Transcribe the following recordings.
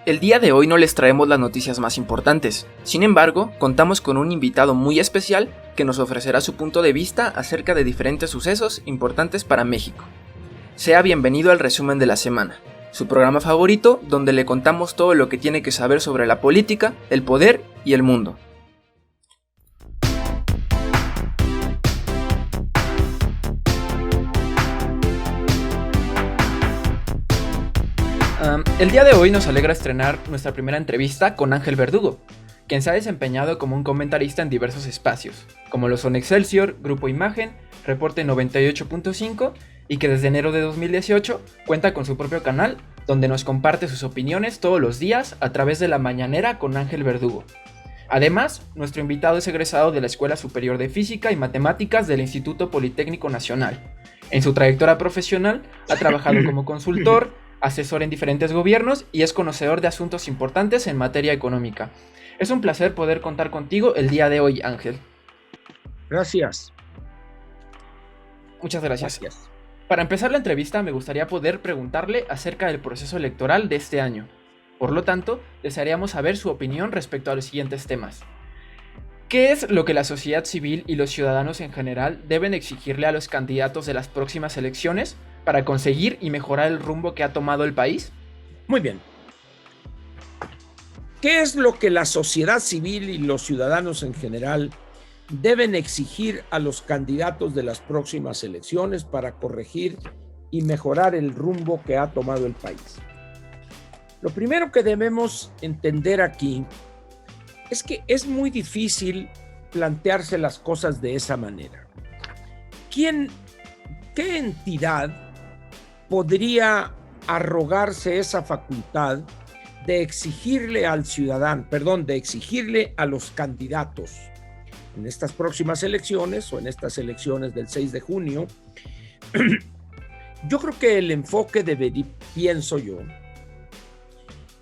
El día de hoy no les traemos las noticias más importantes, sin embargo, contamos con un invitado muy especial que nos ofrecerá su punto de vista acerca de diferentes sucesos importantes para México. Sea bienvenido al resumen de la semana, su programa favorito donde le contamos todo lo que tiene que saber sobre la política, el poder y el mundo. El día de hoy nos alegra estrenar nuestra primera entrevista con Ángel Verdugo, quien se ha desempeñado como un comentarista en diversos espacios, como lo son Excelsior, Grupo Imagen, Reporte 98.5 y que desde enero de 2018 cuenta con su propio canal donde nos comparte sus opiniones todos los días a través de La Mañanera con Ángel Verdugo. Además, nuestro invitado es egresado de la Escuela Superior de Física y Matemáticas del Instituto Politécnico Nacional. En su trayectoria profesional ha trabajado como consultor, asesor en diferentes gobiernos y es conocedor de asuntos importantes en materia económica. Es un placer poder contar contigo el día de hoy, Ángel. Gracias. Muchas gracias. Para empezar la entrevista, me gustaría poder preguntarle acerca del proceso electoral de este año. Por lo tanto, desearíamos saber su opinión respecto a los siguientes temas. ¿Qué es lo que la sociedad civil y los ciudadanos en general deben exigirle a los candidatos de las próximas elecciones para conseguir y mejorar el rumbo que ha tomado el país? Muy bien. ¿Qué es lo que la sociedad civil y los ciudadanos en general deben exigir a los candidatos de las próximas elecciones para corregir y mejorar el rumbo que ha tomado el país? Lo primero que debemos entender aquí es que es muy difícil plantearse las cosas de esa manera. ¿Qué entidad podría arrogarse esa facultad de exigirle al ciudadano, de exigirle a los candidatos en estas próximas elecciones o en estas elecciones del 6 de junio? Yo creo que el enfoque pienso yo,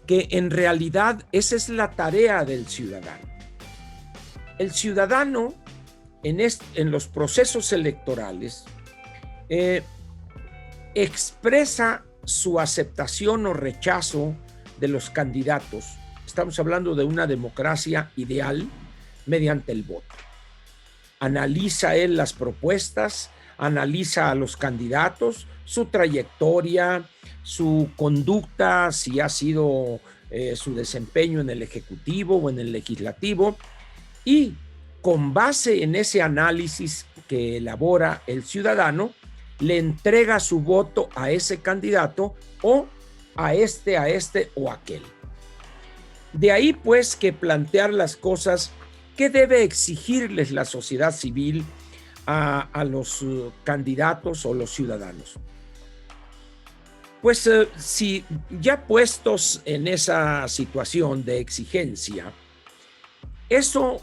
que en realidad esa es la tarea del ciudadano. El ciudadano en los procesos electorales expresa su aceptación o rechazo de los candidatos. Estamos hablando de una democracia ideal mediante el voto. Analiza él las propuestas, analiza a los candidatos, su trayectoria, su conducta, si ha sido su desempeño en el Ejecutivo o en el Legislativo, y con base en ese análisis que elabora el ciudadano, le entrega su voto a ese candidato o a este o aquel. De ahí pues que plantear las cosas que debe exigirles la sociedad civil a los candidatos o los ciudadanos. Pues si ya puestos en esa situación de exigencia, eso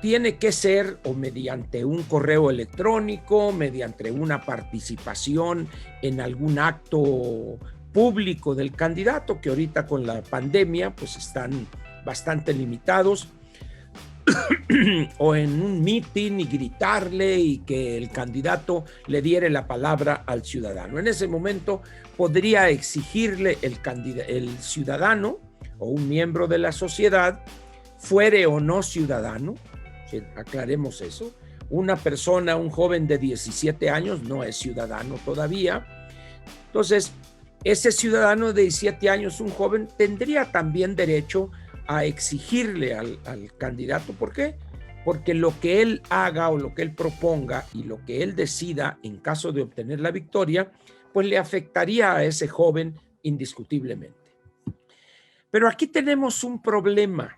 tiene que ser o mediante un correo electrónico, mediante una participación en algún acto público del candidato, que ahorita con la pandemia pues están bastante limitados, o en un meeting y gritarle y que el candidato le diere la palabra al ciudadano. En ese momento podría exigirle el ciudadano o un miembro de la sociedad, fuere o no ciudadano, aclaremos eso. Una persona, un joven de 17 años no es ciudadano todavía. Entonces, ese ciudadano de 17 años, un joven, tendría también derecho a exigirle al candidato. ¿Por qué? Porque lo que él haga o lo que él proponga y lo que él decida en caso de obtener la victoria, pues le afectaría a ese joven indiscutiblemente. Pero aquí tenemos un problema.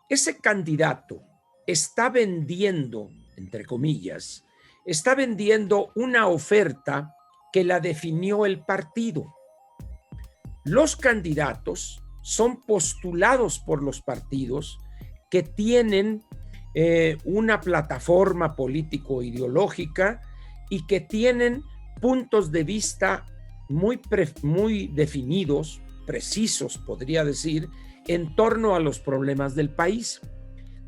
Ese candidato está vendiendo, entre comillas, está vendiendo una oferta que la definió el partido. Los candidatos son postulados por los partidos que tienen una plataforma político-ideológica y que tienen puntos de vista muy definidos, precisos, podría decir, en torno a los problemas del país.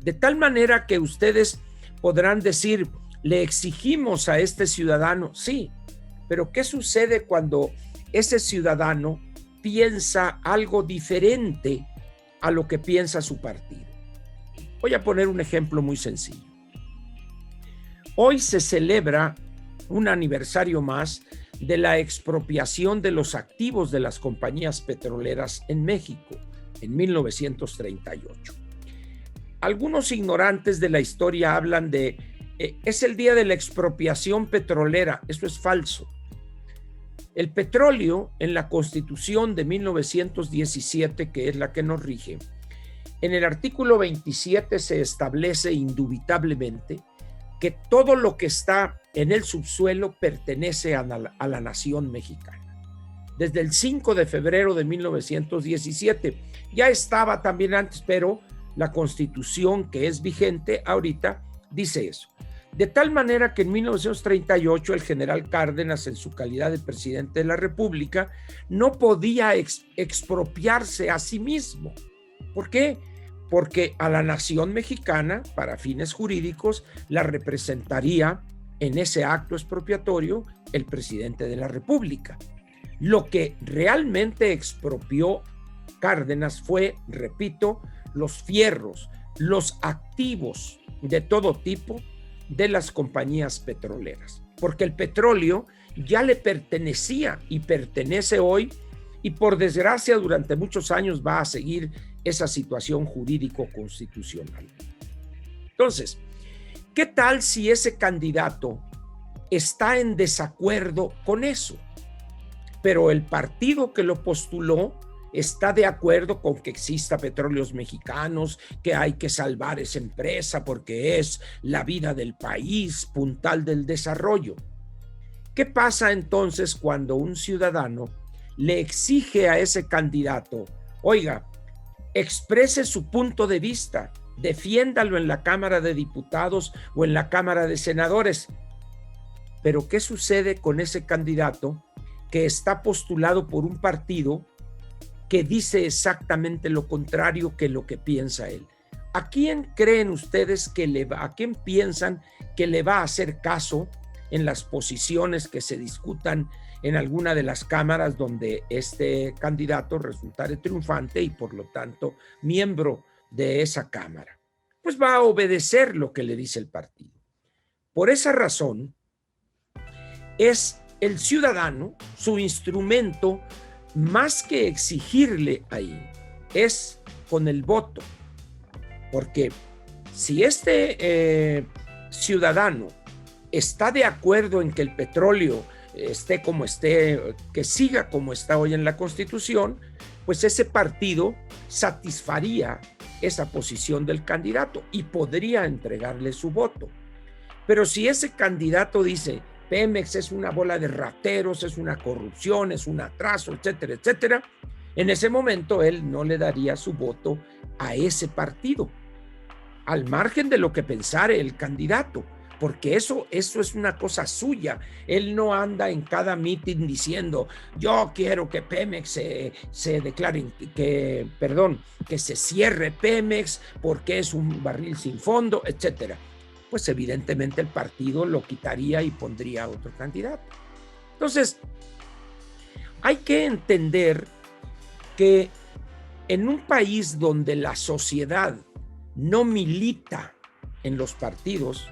De tal manera que ustedes podrán decir, le exigimos a este ciudadano, sí, pero ¿qué sucede cuando ese ciudadano piensa algo diferente a lo que piensa su partido. Voy a poner un ejemplo muy sencillo. Hoy se celebra un aniversario más de la expropiación de los activos de las compañías petroleras en México en 1938. Algunos ignorantes de la historia hablan de es el día de la expropiación petrolera. Eso es falso. El petróleo, en la Constitución de 1917, que es la que nos rige, en el artículo 27 se establece indubitablemente que todo lo que está en el subsuelo pertenece a la nación mexicana. Desde el 5 de febrero de 1917, ya estaba también antes, pero la Constitución que es vigente ahorita dice eso. De tal manera que en 1938 el general Cárdenas, en su calidad de presidente de la República, no podía expropiarse a sí mismo. ¿Por qué? Porque a la nación mexicana, para fines jurídicos, la representaría en ese acto expropiatorio el presidente de la República. Lo que realmente expropió Cárdenas fue, repito, los fierros, los activos de todo tipo de las compañías petroleras, porque el petróleo ya le pertenecía y pertenece hoy, y por desgracia durante muchos años va a seguir esa situación jurídico-constitucional. Entonces, ¿qué tal si ese candidato está en desacuerdo con eso? Pero el partido que lo postuló está de acuerdo con que exista Petróleos Mexicanos, que hay que salvar esa empresa porque es la vida del país, puntal del desarrollo. ¿Qué pasa entonces cuando un ciudadano le exige a ese candidato, oiga, exprese su punto de vista, defiéndalo en la Cámara de Diputados o en la Cámara de Senadores? Pero ¿qué sucede con ese candidato que está postulado por un partido que dice exactamente lo contrario que lo que piensa él? ¿A quién creen ustedes a quién piensan que le va a hacer caso en las posiciones que se discutan en alguna de las cámaras donde este candidato resultare triunfante y por lo tanto miembro de esa cámara? Pues va a obedecer lo que le dice el partido. Por esa razón es el ciudadano, su instrumento, más que exigirle ahí, es con el voto. Porque si este ciudadano está de acuerdo en que el petróleo esté como esté, que siga como está hoy en la Constitución, pues ese partido satisfaría esa posición del candidato y podría entregarle su voto. Pero si ese candidato dice, Pemex es una bola de rateros, es una corrupción, es un atraso, etcétera, etcétera, en ese momento él no le daría su voto a ese partido, al margen de lo que pensare el candidato, porque eso es una cosa suya. Él no anda en cada mitin diciendo, yo quiero que Pemex se declare, que se cierre Pemex porque es un barril sin fondo, etcétera. Pues evidentemente el partido lo quitaría y pondría a otro candidato. Entonces, hay que entender que en un país donde la sociedad no milita en los partidos,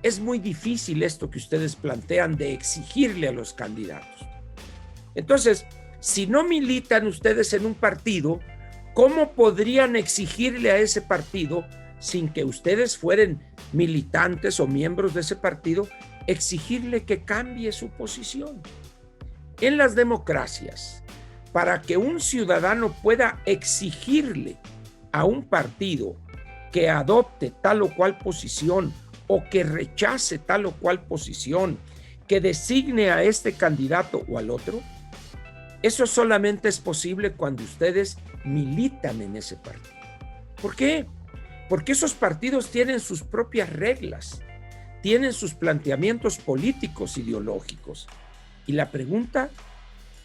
es muy difícil esto que ustedes plantean de exigirle a los candidatos. Entonces, si no militan ustedes en un partido, ¿cómo podrían exigirle a ese partido, sin que ustedes fueran militantes o miembros de ese partido, exigirle que cambie su posición? En las democracias, para que un ciudadano pueda exigirle a un partido que adopte tal o cual posición o que rechace tal o cual posición, que designe a este candidato o al otro, eso solamente es posible cuando ustedes militan en ese partido. ¿Por qué? Porque esos partidos tienen sus propias reglas, tienen sus planteamientos políticos, ideológicos. Y la pregunta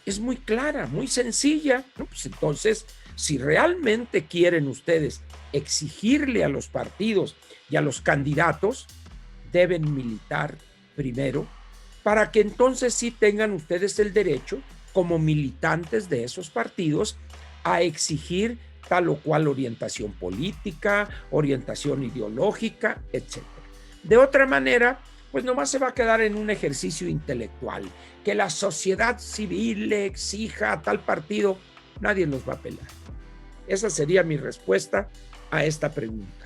es muy clara, muy sencilla, ¿no? Pues entonces, si realmente quieren ustedes exigirle a los partidos y a los candidatos, deben militar primero, para que entonces sí tengan ustedes el derecho como militantes de esos partidos a exigir tal o cual orientación política, orientación ideológica, etc. De otra manera, pues nomás se va a quedar en un ejercicio intelectual. Que la sociedad civil le exija a tal partido, nadie los va a pelar. Esa sería mi respuesta a esta pregunta.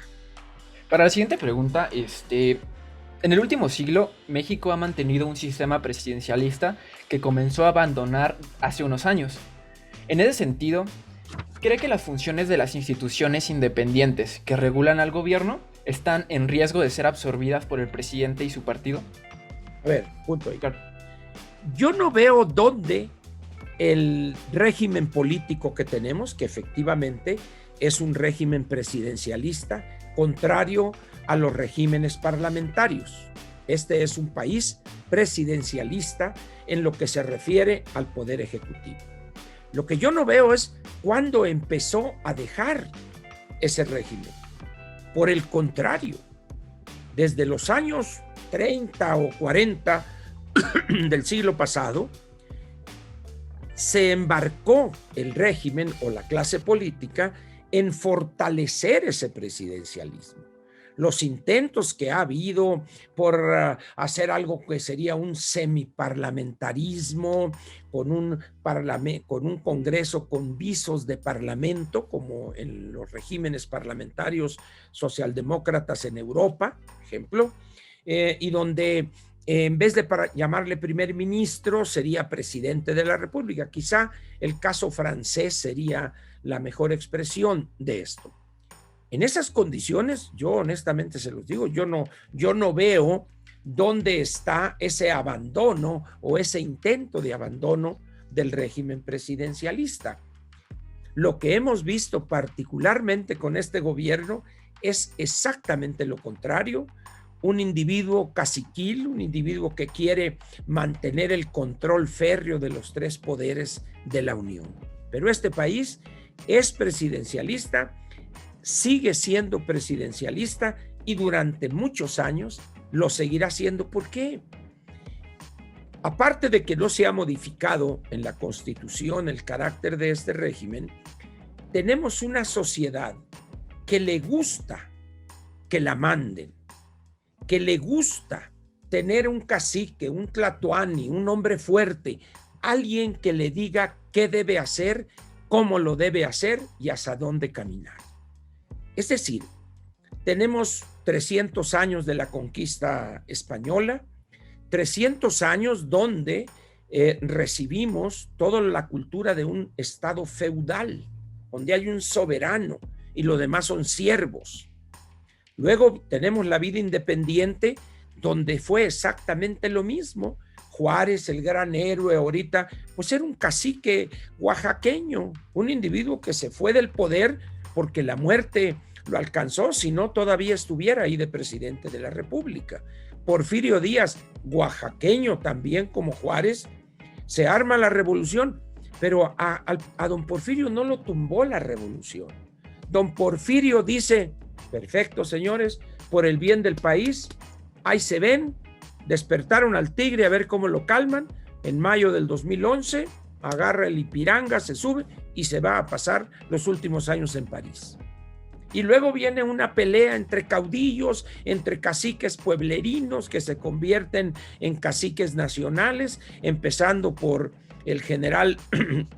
Para la siguiente pregunta, en el último siglo, México ha mantenido un sistema presidencialista que comenzó a abandonar hace unos años. En ese sentido, ¿cree que las funciones de las instituciones independientes que regulan al gobierno están en riesgo de ser absorbidas por el presidente y su partido? A ver, punto ahí. Yo no veo dónde el régimen político que tenemos, que efectivamente es un régimen presidencialista, contrario a los regímenes parlamentarios. Este es un país presidencialista en lo que se refiere al poder ejecutivo. Lo que yo no veo es cuándo empezó a dejar ese régimen. Por el contrario, desde los años 30 o 40 del siglo pasado, se embarcó el régimen o la clase política en fortalecer ese presidencialismo. Los intentos que ha habido por hacer algo que sería un semiparlamentarismo, con un Congreso con visos de parlamento, como en los regímenes parlamentarios socialdemócratas en Europa, por ejemplo, y donde en vez de llamarle primer ministro, sería presidente de la República. Quizá el caso francés sería la mejor expresión de esto. En esas condiciones, yo honestamente se los digo, yo no veo dónde está ese abandono o ese intento de abandono del régimen presidencialista. Lo que hemos visto particularmente con este gobierno es exactamente lo contrario. Un individuo caciquil, un individuo que quiere mantener el control férreo de los tres poderes de la Unión. Pero este país es presidencialista, sigue siendo presidencialista y durante muchos años lo seguirá siendo. ¿Por qué? Aparte de que no se ha modificado en la Constitución el carácter de este régimen, tenemos una sociedad que le gusta que la manden, que le gusta tener un cacique, un tlatoani, un hombre fuerte, alguien que le diga qué debe hacer, cómo lo debe hacer y hacia dónde caminar. Es decir, tenemos 300 años de la conquista española, 300 años donde recibimos toda la cultura de un estado feudal, donde hay un soberano y lo demás son siervos. Luego tenemos la vida independiente, donde fue exactamente lo mismo. Juárez, el gran héroe ahorita, pues era un cacique oaxaqueño, un individuo que se fue del poder porque la muerte lo alcanzó, si no todavía estuviera ahí de presidente de la República. Porfirio Díaz, oaxaqueño también como Juárez, se arma la revolución, pero a don Porfirio no lo tumbó la revolución. Don Porfirio dice: perfecto, señores, por el bien del país, ahí se ven, despertaron al tigre a ver cómo lo calman. En mayo del 2011 agarra el Ipiranga, se sube y se va a pasar los últimos años en París. Y luego viene una pelea entre caudillos, entre caciques pueblerinos que se convierten en caciques nacionales, empezando por el general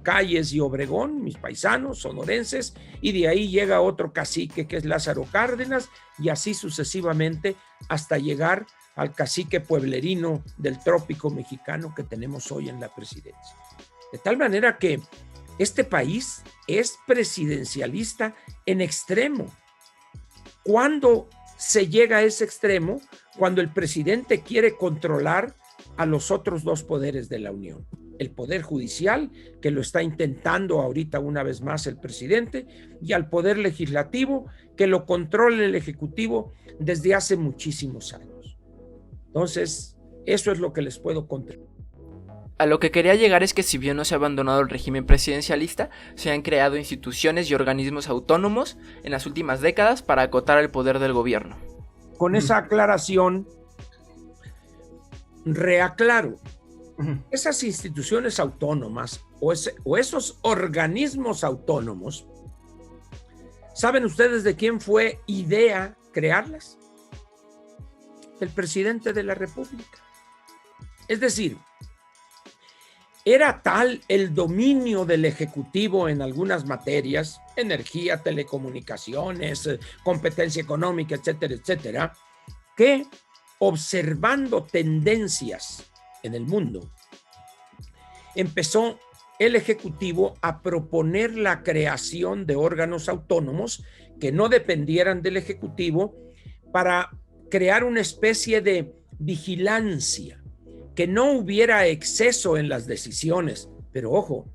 Calles y Obregón, mis paisanos sonorenses, y de ahí llega otro cacique que es Lázaro Cárdenas, y así sucesivamente hasta llegar al cacique pueblerino del trópico mexicano que tenemos hoy en la presidencia. De tal manera que este país es presidencialista en extremo. ¿Cuándo se llega a ese extremo? Cuando el presidente quiere controlar a los otros dos poderes de la Unión. El poder judicial, que lo está intentando ahorita una vez más el presidente, y al poder legislativo, que lo controla el ejecutivo desde hace muchísimos años. Entonces, eso es lo que les puedo contar. A lo que quería llegar es que si bien no se ha abandonado el régimen presidencialista, se han creado instituciones y organismos autónomos en las últimas décadas para acotar el poder del gobierno. Con esa aclaración, reaclaro, Esas instituciones autónomas o esos organismos autónomos, ¿saben ustedes de quién fue idea crearlas? Del presidente de la República. Es decir, era tal el dominio del Ejecutivo en algunas materias, energía, telecomunicaciones, competencia económica, etcétera, etcétera, que observando tendencias en el mundo, empezó el Ejecutivo a proponer la creación de órganos autónomos que no dependieran del Ejecutivo para crear una especie de vigilancia, que no hubiera exceso en las decisiones. Pero ojo,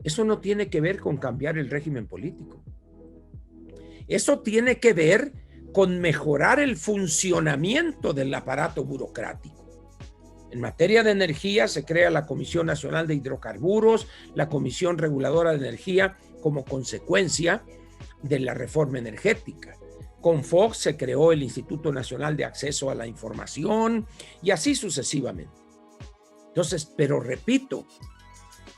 eso no tiene que ver con cambiar el régimen político. Eso tiene que ver con mejorar el funcionamiento del aparato burocrático. En materia de energía se crea la Comisión Nacional de Hidrocarburos, la Comisión Reguladora de Energía como consecuencia de la reforma energética. Con Fox se creó el Instituto Nacional de Acceso a la Información y así sucesivamente. Entonces, pero repito,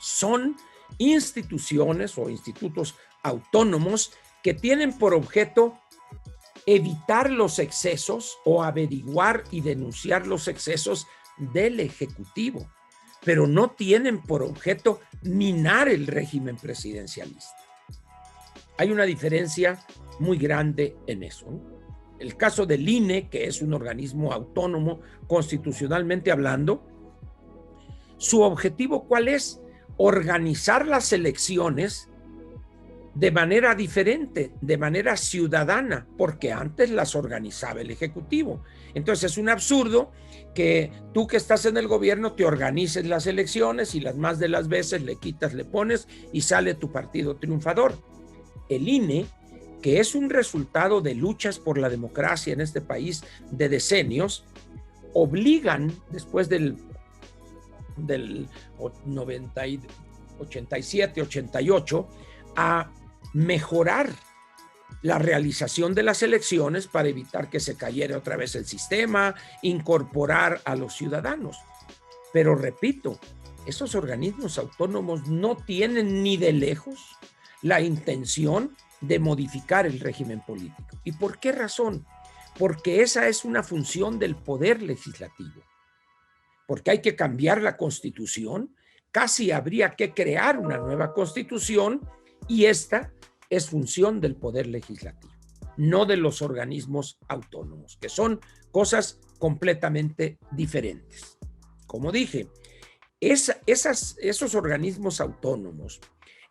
son instituciones o institutos autónomos que tienen por objeto evitar los excesos o averiguar y denunciar los excesos del Ejecutivo, pero no tienen por objeto minar el régimen presidencialista. Hay una diferencia muy grande en eso, ¿no? El caso del INE, que es un organismo autónomo constitucionalmente hablando, su objetivo ¿cuál es? Organizar las elecciones de manera diferente, de manera ciudadana, porque antes las organizaba el Ejecutivo. Entonces es un absurdo que tú que estás en el gobierno te organices las elecciones y las más de las veces le quitas, le pones y sale tu partido triunfador. El INE, que es un resultado de luchas por la democracia en este país de decenios, obligan después del 87, 88 a mejorar la realización de las elecciones para evitar que se cayera otra vez el sistema, incorporar a los ciudadanos. Pero repito, esos organismos autónomos no tienen ni de lejos la intención de modificar el régimen político. ¿Y por qué razón? Porque esa es una función del poder legislativo. Porque hay que cambiar la Constitución, casi habría que crear una nueva Constitución y esta es función del poder legislativo, no de los organismos autónomos, que son cosas completamente diferentes. Como dije, esos organismos autónomos,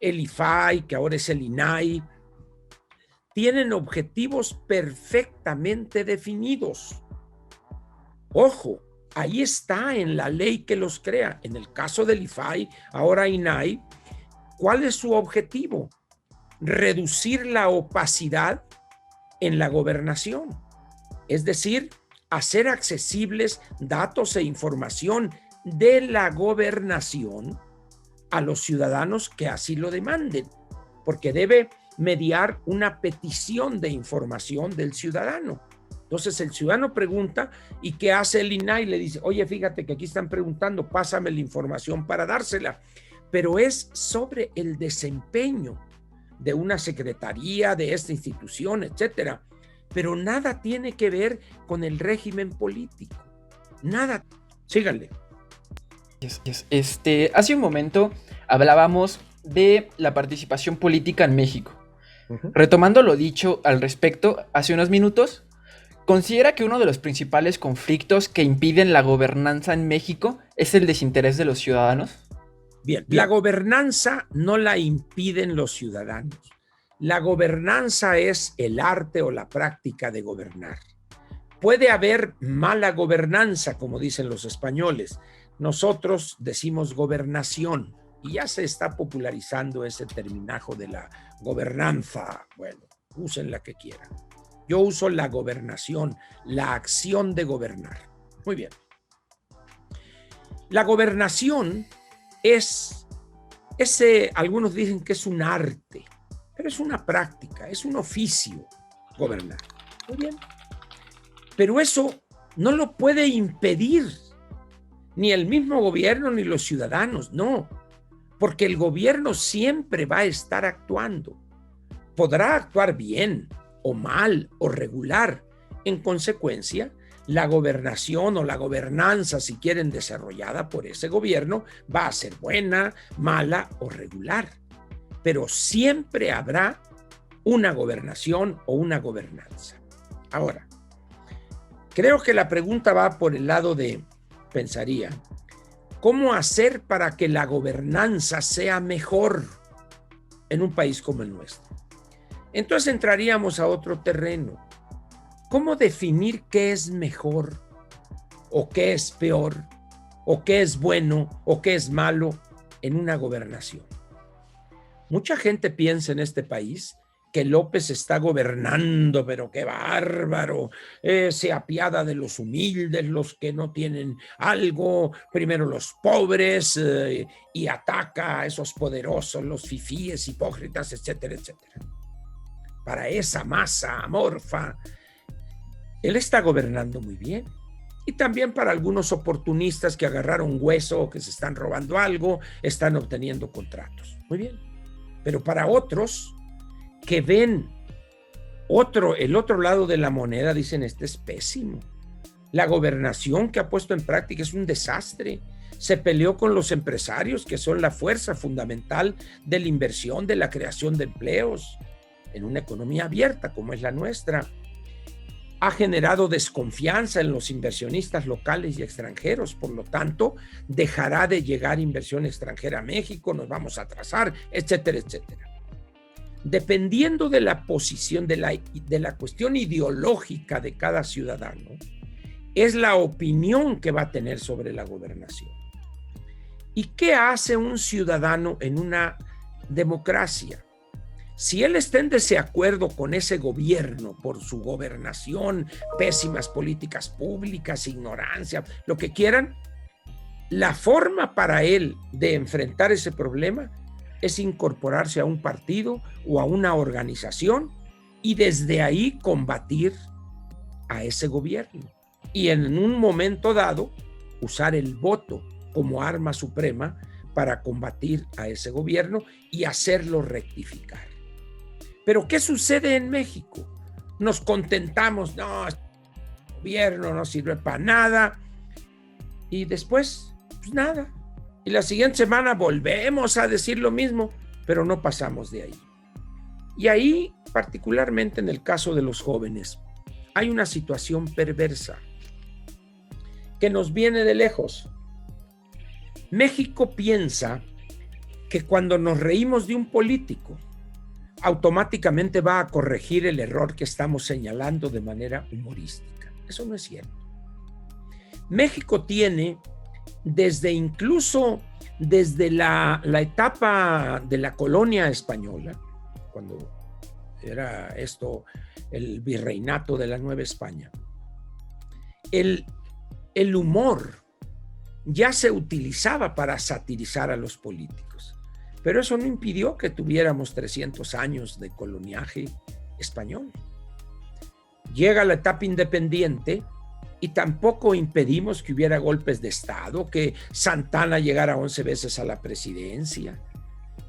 el IFAI, que ahora es el INAI, tienen objetivos perfectamente definidos. Ojo, ahí está en la ley que los crea. En el caso del IFAI, ahora INAI, ¿cuál es su objetivo? Reducir la opacidad en la gobernación. Es decir, hacer accesibles datos e información de la gobernación a los ciudadanos que así lo demanden, porque debe mediar una petición de información del ciudadano. Entonces el ciudadano pregunta y ¿qué hace el INAI? Le dice, oye, fíjate que aquí están preguntando, pásame la información para dársela. Pero es sobre el desempeño de una secretaría, de esta institución, etcétera. Pero nada tiene que ver con el régimen político. Nada. Síganle. Hace un momento hablábamos de la participación política en México. Retomando lo dicho al respecto hace unos minutos, ¿considera que uno de los principales conflictos que impiden la gobernanza en México es el desinterés de los ciudadanos? Bien, la gobernanza no la impiden los ciudadanos. La gobernanza es el arte o la práctica de gobernar. Puede haber mala gobernanza, como dicen los españoles. Nosotros decimos gobernación y ya se está popularizando ese terminajo de la gobernanza. Bueno, usen la que quieran. Yo uso la gobernación, la acción de gobernar. Muy bien. La gobernación algunos dicen que es un arte, pero es una práctica, es un oficio gobernar. Muy bien. Pero eso no lo puede impedir ni el mismo gobierno ni los ciudadanos, no, porque el gobierno siempre va a estar actuando. Podrá actuar bien o mal o regular. En consecuencia, la gobernación o la gobernanza, si quieren, desarrollada por ese gobierno, va a ser buena, mala o regular. Pero siempre habrá una gobernación o una gobernanza. Ahora, creo que la pregunta va por el lado de, pensaría, ¿cómo hacer para que la gobernanza sea mejor en un país como el nuestro? Entonces entraríamos a otro terreno. ¿Cómo definir qué es mejor o qué es peor o qué es bueno o qué es malo en una gobernación? Mucha gente piensa en este país que López está gobernando, pero qué bárbaro, se apiada de los humildes, los que no tienen algo, primero los pobres, y ataca a esos poderosos, los fifíes, hipócritas, etcétera, etcétera. Para esa masa amorfa, él está gobernando muy bien. Y también para algunos oportunistas que agarraron hueso o que se están robando algo, están obteniendo contratos. Muy bien. Pero para otros que ven el otro lado de la moneda, dicen, este es pésimo. La gobernación que ha puesto en práctica es un desastre. Se peleó con los empresarios, que son la fuerza fundamental de la inversión, de la creación de empleos en una economía abierta como es la nuestra. Ha generado desconfianza en los inversionistas locales y extranjeros, por lo tanto, dejará de llegar inversión extranjera a México, nos vamos a atrasar, etcétera, etcétera. Dependiendo de la posición, de la cuestión ideológica de cada ciudadano, es la opinión que va a tener sobre la gobernación. ¿Y qué hace un ciudadano en una democracia? Si él está en desacuerdo con ese gobierno por su gobernación, pésimas políticas públicas, ignorancia, lo que quieran, la forma para él de enfrentar ese problema es incorporarse a un partido o a una organización y desde ahí combatir a ese gobierno. Y en un momento dado, usar el voto como arma suprema para combatir a ese gobierno y hacerlo rectificar. Pero ¿qué sucede en México? Nos contentamos, no, el gobierno no sirve para nada. Y después, pues nada. Y la siguiente semana volvemos a decir lo mismo, pero no pasamos de ahí. Y ahí, particularmente en el caso de los jóvenes, hay una situación perversa que nos viene de lejos. México piensa que cuando nos reímos de un político, automáticamente va a corregir el error que estamos señalando de manera humorística. Eso no es cierto. México tiene, incluso desde la etapa de la colonia española, cuando era esto el virreinato de la Nueva España, el humor ya se utilizaba para satirizar a los políticos. Pero eso no impidió que tuviéramos 300 años de coloniaje español. Llega la etapa independiente y tampoco impedimos que hubiera golpes de Estado, que Santana llegara 11 veces a la presidencia.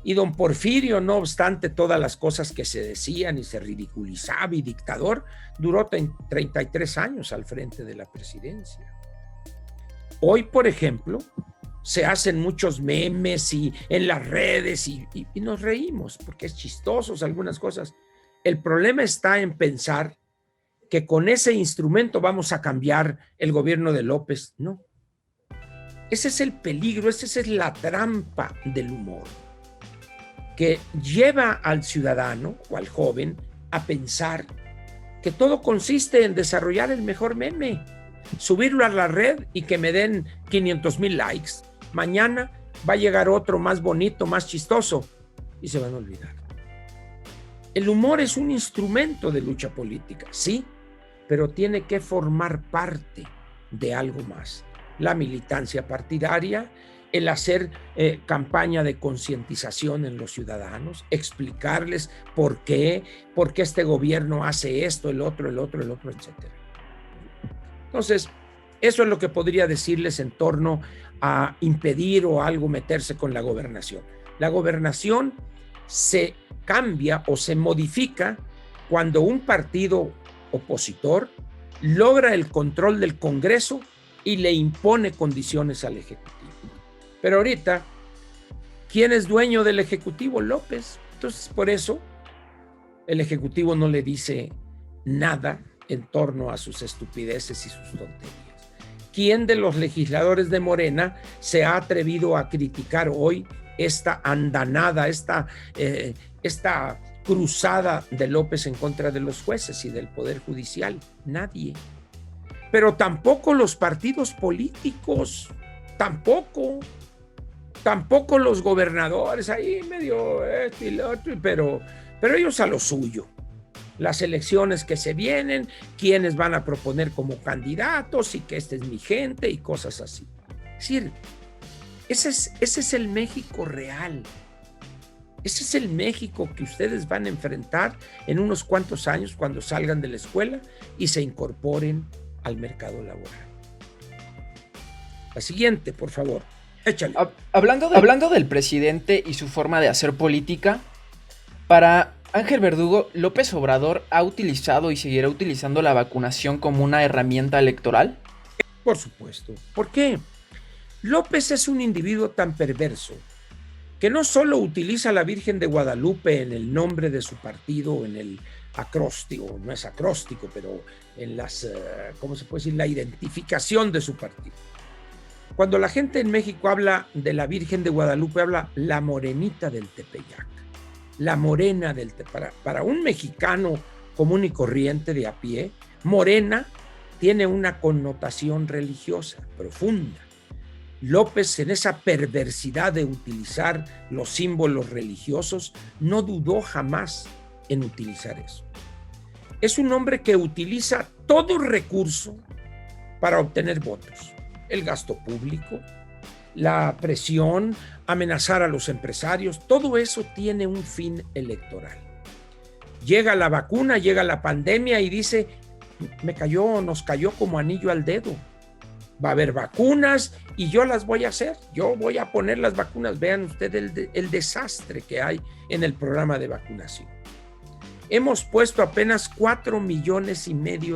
Y don Porfirio, no obstante todas las cosas que se decían y se ridiculizaba y dictador, duró 33 años al frente de la presidencia. Hoy, por ejemplo, se hacen muchos memes y en las redes y nos reímos porque es chistosos algunas cosas. El problema está en pensar que con ese instrumento vamos a cambiar el gobierno de López. No. Ese es el peligro, esa es la trampa del humor, que lleva al ciudadano o al joven a pensar que todo consiste en desarrollar el mejor meme, subirlo a la red y que me den 500,000 likes. Mañana va a llegar otro más bonito, más chistoso y se van a olvidar. El humor es un instrumento de lucha política, sí, pero tiene que formar parte de algo más. La militancia partidaria, el hacer campaña de concientización en los ciudadanos, explicarles por qué este gobierno hace esto, el otro, etcétera. Entonces, Eso es lo que podría decirles en torno a impedir o algo meterse con la gobernación. La gobernación se cambia o se modifica cuando un partido opositor logra el control del Congreso y le impone condiciones al Ejecutivo. Pero ahorita, ¿quién es dueño del Ejecutivo? López. Entonces, por eso, el Ejecutivo no le dice nada en torno a sus estupideces y sus tonterías. ¿Quién de los legisladores de Morena se ha atrevido a criticar hoy esta andanada, esta cruzada de López en contra de los jueces y del Poder Judicial? Nadie. Pero tampoco los partidos políticos, tampoco los gobernadores, ahí medio esto y lo otro, pero ellos a lo suyo. Las elecciones que se vienen, quiénes van a proponer como candidatos y que esta es mi gente y cosas así. Es decir, ese es el México real. Ese es el México que ustedes van a enfrentar en unos cuantos años cuando salgan de la escuela y se incorporen al mercado laboral. La siguiente, por favor. Échale. Hablando del presidente y su forma de hacer política, para Ángel Verdugo, ¿López Obrador ha utilizado y seguirá utilizando la vacunación como una herramienta electoral? Por supuesto. ¿Por qué? López es un individuo tan perverso que no solo utiliza a la Virgen de Guadalupe en el nombre de su partido, en el acróstico, no es acróstico, pero en las, ¿cómo se puede decir? La identificación de su partido. Cuando la gente en México habla de la Virgen de Guadalupe, habla la morenita del Tepeyac, la morena del Tepeyac. Para un mexicano común y corriente de a pie, morena tiene una connotación religiosa profunda. López, en esa perversidad de utilizar los símbolos religiosos, no dudó jamás en utilizar eso. Es un hombre que utiliza todo recurso para obtener votos. El gasto público, la presión, amenazar a los empresarios, todo eso tiene un fin electoral. Llega la vacuna, llega la pandemia y dice, nos cayó como anillo al dedo. Va a haber vacunas y yo las voy a hacer. Yo voy a poner las vacunas. Vean ustedes el desastre que hay en el programa de vacunación. Hemos puesto apenas 4,5 millones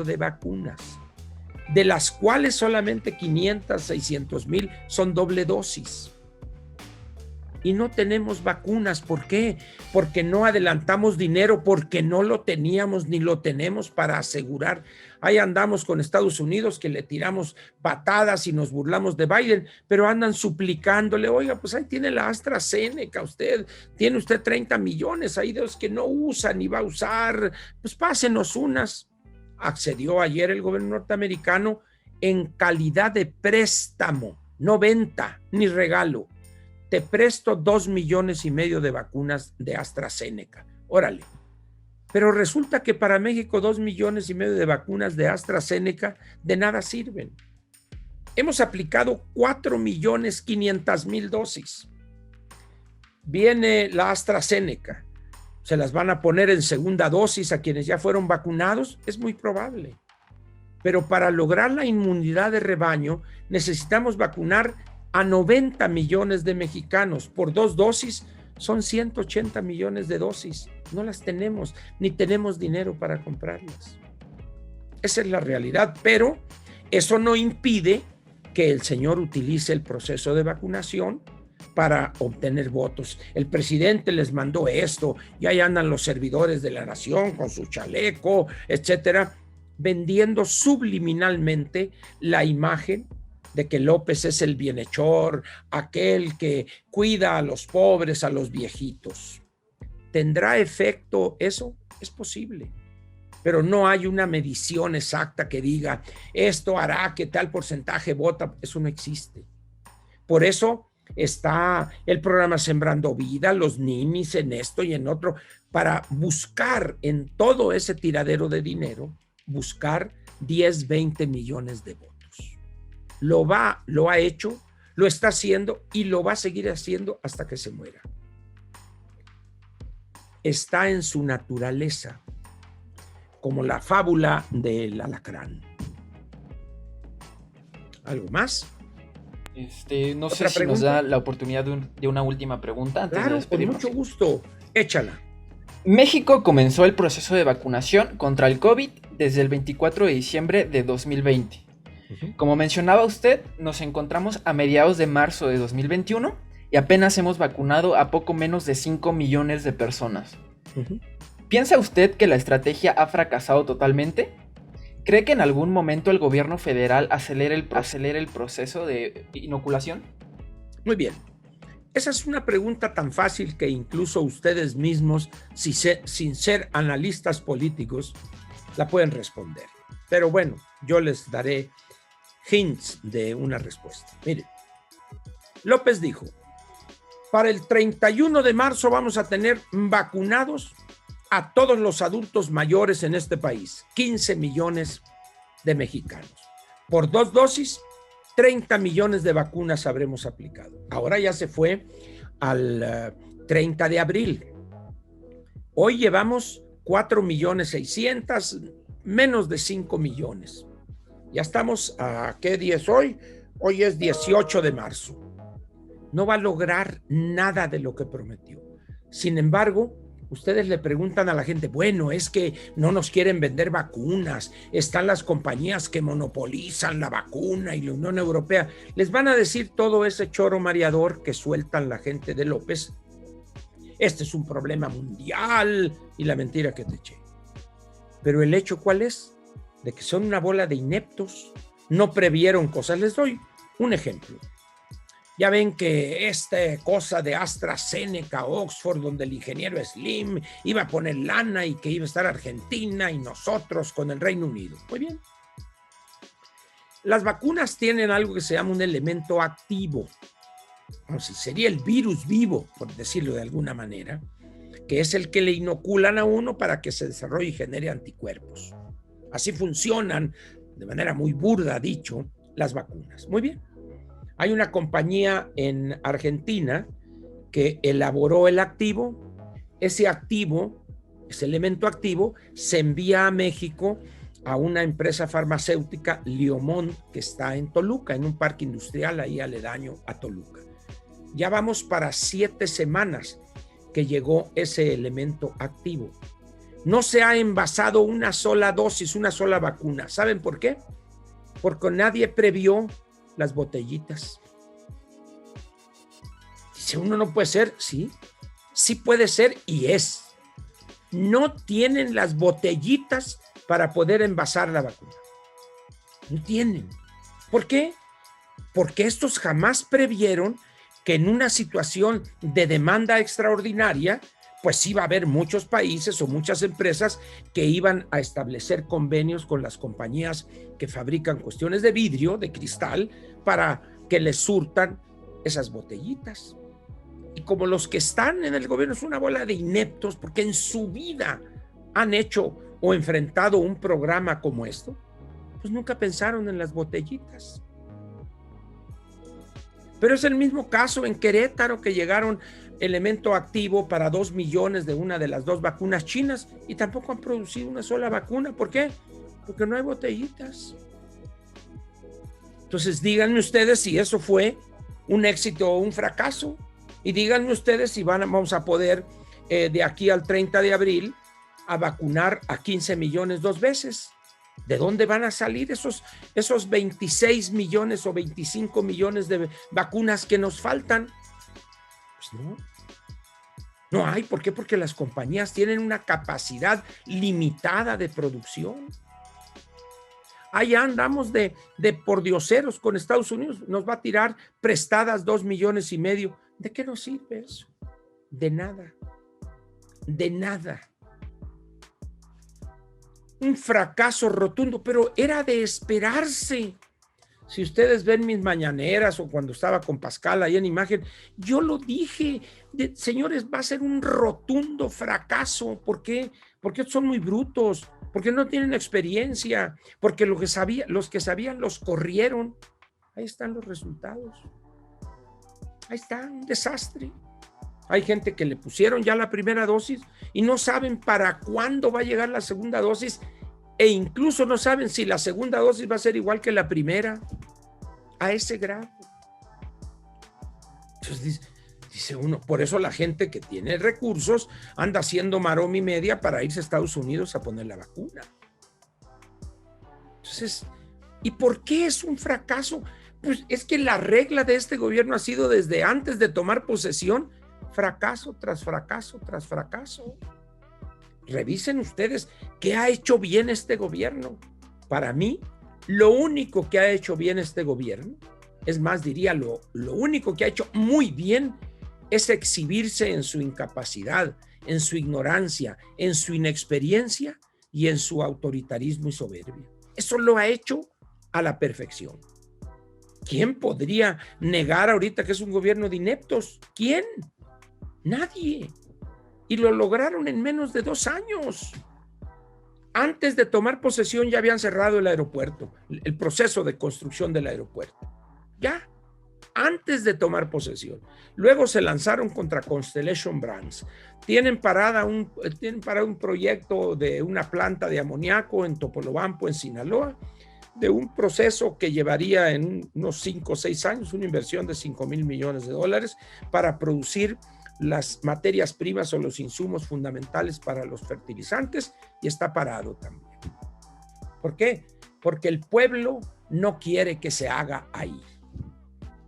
de vacunas, de las cuales solamente 500, 600 mil son doble dosis. Y no tenemos vacunas. ¿Por qué? Porque no adelantamos dinero, porque no lo teníamos ni lo tenemos para asegurar. Ahí andamos con Estados Unidos que le tiramos patadas y nos burlamos de Biden, pero andan suplicándole, oiga, pues ahí tiene la AstraZeneca, tiene usted 30 millones ahí de los que no usa ni va a usar, pues pásenos unas. Accedió ayer el gobierno norteamericano en calidad de préstamo, no venta ni regalo. Te presto 2,5 millones de vacunas de AstraZeneca. Órale. Pero resulta que para México 2,5 millones de vacunas de AstraZeneca de nada sirven. Hemos aplicado 4,500,000 dosis. Viene la AstraZeneca. ¿Se las van a poner en segunda dosis a quienes ya fueron vacunados? Es muy probable. Pero para lograr la inmunidad de rebaño necesitamos vacunar a 90 millones de mexicanos. Por 2 dosis son 180 millones de dosis. No las tenemos, ni tenemos dinero para comprarlas. Esa es la realidad, pero eso no impide que el señor utilice el proceso de vacunación para obtener votos. El presidente les mandó esto, y ahí andan los servidores de la nación con su chaleco, etcétera, vendiendo subliminalmente la imagen de que López es el bienhechor, aquel que cuida a los pobres, a los viejitos. ¿Tendrá efecto eso? Es posible, pero no hay una medición exacta que diga esto hará que tal porcentaje vota. Eso no existe. Por eso está el programa Sembrando Vida, los ninis en esto y en otro, para buscar en todo ese tiradero de dinero, buscar 10, 20 millones de votos. Lo ha hecho, lo está haciendo y lo va a seguir haciendo hasta que se muera. Está en su naturaleza, como la fábula del alacrán. ¿Algo más? No sé ¿Otra si nos pregunta? da la oportunidad de una última pregunta antes de Claro, con despedirnos. mucho gusto. Échala. México comenzó el proceso de vacunación contra el COVID desde el 24 de diciembre de 2020. Como mencionaba usted, nos encontramos a mediados de marzo de 2021 y apenas hemos vacunado a poco menos de 5 millones de personas. ¿Piensa usted que la estrategia ha fracasado totalmente? ¿Cree que en algún momento el gobierno federal acelere el proceso de inoculación? Muy bien. Esa es una pregunta tan fácil que incluso ustedes mismos, sin ser analistas políticos, la pueden responder. Pero bueno, yo les daré hints de una respuesta. Miren, López dijo, para el 31 de marzo vamos a tener vacunados a todos los adultos mayores en este país, 15 millones de mexicanos. Por 2 dosis, 30 millones de vacunas habremos aplicado. Ahora ya se fue al 30 de abril. Hoy llevamos 4.600.000, menos de 5 millones. Ya estamos a, ¿qué día es hoy? Hoy es 18 de marzo. No va a lograr nada de lo que prometió. Sin embargo, ustedes le preguntan a la gente, bueno, es que no nos quieren vender vacunas, están las compañías que monopolizan la vacuna y la Unión Europea. Les van a decir todo ese choro mareador que sueltan la gente de López. Este es un problema mundial y la mentira que te eché. Pero el hecho, ¿cuál es? De que son una bola de ineptos, no previeron cosas. Les doy un ejemplo. Ya ven que esta cosa de AstraZeneca, Oxford, donde el ingeniero Slim iba a poner lana y que iba a estar Argentina y nosotros con el Reino Unido. Muy bien. Las vacunas tienen algo que se llama un elemento activo. O sea, sería el virus vivo, por decirlo de alguna manera, que es el que le inoculan a uno para que se desarrolle y genere anticuerpos. Así funcionan, de manera muy burda dicho, las vacunas. Muy bien. Hay una compañía en Argentina que elaboró el activo. Ese activo, ese elemento activo, se envía a México a una empresa farmacéutica, Liomont, que está en Toluca, en un parque industrial ahí aledaño a Toluca. Ya vamos para 7 semanas que llegó ese elemento activo. No se ha envasado una sola dosis, una sola vacuna. ¿Saben por qué? Porque nadie previó las botellitas. Dice, uno no puede ser, sí, sí puede ser y es. No tienen las botellitas para poder envasar la vacuna. No tienen. ¿Por qué? Porque estos jamás previeron que en una situación de demanda extraordinaria, pues iba a haber muchos países o muchas empresas que iban a establecer convenios con las compañías que fabrican cuestiones de vidrio, de cristal, para que les surtan esas botellitas. Y como los que están en el gobierno es una bola de ineptos, porque en su vida han hecho o enfrentado un programa como esto, pues nunca pensaron en las botellitas. Pero es el mismo caso en Querétaro, que llegaron elemento activo para 2 millones de una de las 2 vacunas chinas y tampoco han producido una sola vacuna. ¿Por qué? Porque no hay botellitas. Entonces díganme ustedes si eso fue un éxito o un fracaso, y díganme ustedes si vamos a poder de aquí al 30 de abril a vacunar a 15 millones 2 veces. ¿De dónde van a salir esos 26 millones o 25 millones de vacunas que nos faltan? Pues no. No hay. ¿Por qué? Porque las compañías tienen una capacidad limitada de producción. Allá andamos de pordioseros con Estados Unidos. Nos va a tirar prestadas 2,5 millones. ¿De qué nos sirve eso? De nada. De nada. Un fracaso rotundo, pero era de esperarse. Si ustedes ven mis mañaneras o cuando estaba con Pascal ahí en imagen, yo lo dije, señores, va a ser un rotundo fracaso. ¿Por qué? Porque son muy brutos, porque no tienen experiencia, porque los que sabían los corrieron. Ahí están los resultados. Ahí está, un desastre. Hay gente que le pusieron ya la primera dosis y no saben para cuándo va a llegar la segunda dosis, e incluso no saben si la segunda dosis va a ser igual que la primera. a ese grado. Entonces dice uno, por eso la gente que tiene recursos anda haciendo maroma y media para irse a Estados Unidos a poner la vacuna. Entonces, ¿y por qué es un fracaso? Pues es que la regla de este gobierno ha sido desde antes de tomar posesión, fracaso tras fracaso tras fracaso. Revisen ustedes qué ha hecho bien este gobierno. Para mí, lo único que ha hecho bien este gobierno, es más, diría, lo único que ha hecho muy bien es exhibirse en su incapacidad, en su ignorancia, en su inexperiencia y en su autoritarismo y soberbia. Eso lo ha hecho a la perfección. ¿Quién podría negar ahorita que es un gobierno de ineptos? ¿Quién? Nadie. Y lo lograron en menos de 2 años. Antes de tomar posesión ya habían cerrado el aeropuerto, el proceso de construcción del aeropuerto. Ya, antes de tomar posesión. Luego se lanzaron contra Constellation Brands. Tienen parado un proyecto de una planta de amoníaco en Topolobampo, en Sinaloa, de un proceso que llevaría en unos 5 o 6 años, una inversión de $5,000 millones para producir las materias primas o los insumos fundamentales para los fertilizantes, y está parado también. ¿Por qué? Porque el pueblo no quiere que se haga ahí.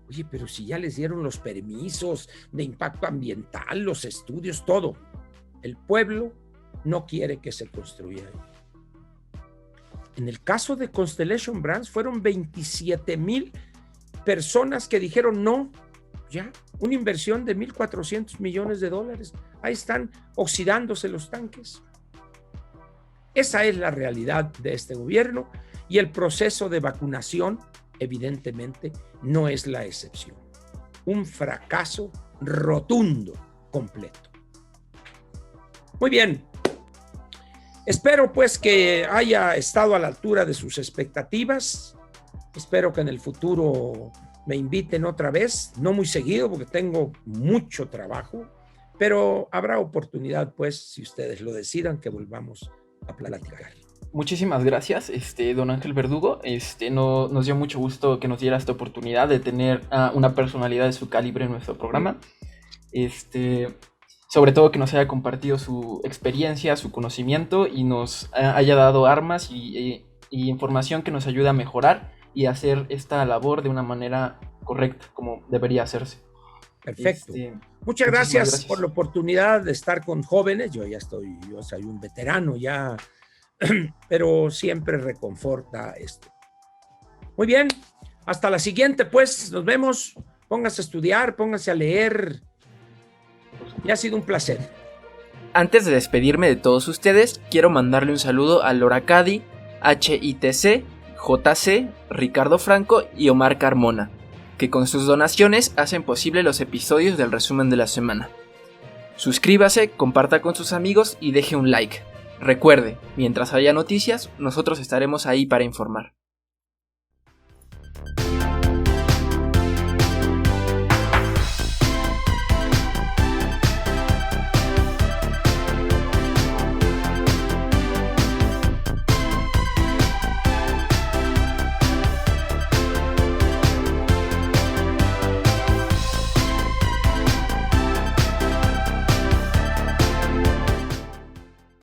Oye, pero si ya les dieron los permisos de impacto ambiental, los estudios, todo. El pueblo no quiere que se construya ahí. En el caso de Constellation Brands, fueron 27,000 personas que dijeron no, ya, una inversión de $1,400 millones. Ahí están oxidándose los tanques. Esa es la realidad de este gobierno, y el proceso de vacunación, evidentemente, no es la excepción. Un fracaso rotundo, completo. Muy bien. Espero pues que haya estado a la altura de sus expectativas. Espero que en el futuro me inviten otra vez, no muy seguido porque tengo mucho trabajo, pero habrá oportunidad pues, si ustedes lo decidan, que volvamos a platicar. Muchísimas gracias, don Ángel Verdugo. Nos dio mucho gusto que nos diera esta oportunidad de tener una personalidad de su calibre en nuestro programa. Sobre todo que nos haya compartido su experiencia, su conocimiento, y nos haya dado armas y información que nos ayude a mejorar y hacer esta labor de una manera correcta, como debería hacerse. Perfecto. Muchas gracias por la oportunidad de estar con jóvenes. Yo soy un veterano ya, pero siempre reconforta esto. Muy bien, hasta la siguiente pues, nos vemos. Póngase a estudiar, póngase a leer. Y ha sido un placer. Antes de despedirme de todos ustedes, quiero mandarle un saludo a Laura Cady, HITC, JC, Ricardo Franco y Omar Carmona, que con sus donaciones hacen posible los episodios del resumen de la semana. Suscríbase, comparta con sus amigos y deje un like. Recuerde, mientras haya noticias, nosotros estaremos ahí para informar.